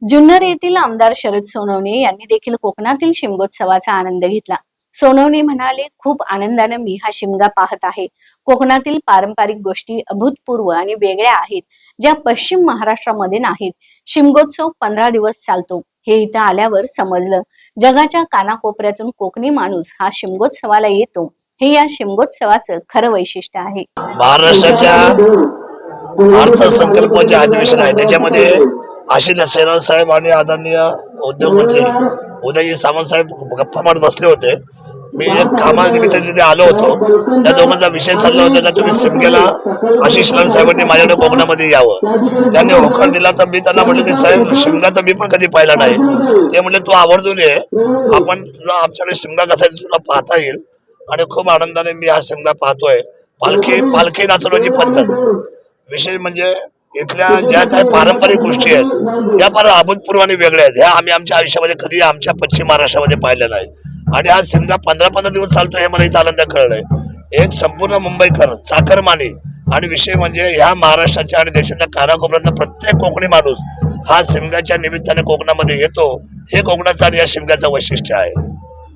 जुन्नर येथील आमदार शरद सोनवणे यांनी देखील कोकणातील शिमगोत्सवाचा आनंद घेतला. सोनवणे म्हणाले, खूप आनंदाने मी हा शिमगा पाहत आहे. कोकणातील पारंपरिक गोष्टी अभूतपूर्व आणि वेगळ्या आहेत, ज्या पश्चिम महाराष्ट्रामध्ये नाहीत. शिमगोत्सव 15 दिवस चालतो हे इथं आल्यावर समजलं. जगाच्या कानाकोपऱ्यातून कोकणी माणूस हा शिमगोत्सवाला येतो, हे या शिमगोत्सवाचं खरं वैशिष्ट्य आहे. महाराष्ट्राच्या अर्थसंकल्प जे अधिवेशन आहे त्याच्यामध्ये आशिष शेलार साहेब आणि आदरणीय उद्योगमंत्री उदयजी सामंत साहेब गप्पा मारत बसले होते. मी एक कामानिमित्त तिथे आलो होतो. त्या दोघांचा विषय चालला होता का तुम्ही शिमग्याला आशिष शेलार साहेबांनी माझ्याकडे कोकणामध्ये यावं. त्यांनी होकार दिला तर मी त्यांना म्हटलं की साहेब शिमगा तर मी पण कधी पाहिला नाही. ते म्हटले तू आवर्जून ये, आपण तुला आमच्याकडे शिमगा कसा आहे तुला पाहता येईल. आणि खूप आनंदाने मी हा शिमगा पाहतोय. पालखी नाचवण्याची पद्धत विशेष म्हणजे इथल्या ज्या काही पारंपरिक गोष्टी आहेत या फार अभूतपूर्व आणि वेगळ्या आहेत. ह्या आम्ही आमच्या आयुष्यामध्ये कधी आमच्या पश्चिम महाराष्ट्रामध्ये पाहिल्या नाही. आणि हा शिमगा 15 दिवस चालतो हे मला इथं आनंद कळलंय. एक संपूर्ण मुंबईकर चाकरमानी आणि विषय म्हणजे ह्या महाराष्ट्राच्या आणि देशाच्या कानाकोपऱ्यातला प्रत्येक कोकणी माणूस हा शिमग्याच्या निमित्ताने कोकणामध्ये येतो. हे कोकणाचं आणि या शिमग्याचं वैशिष्ट्य आहे.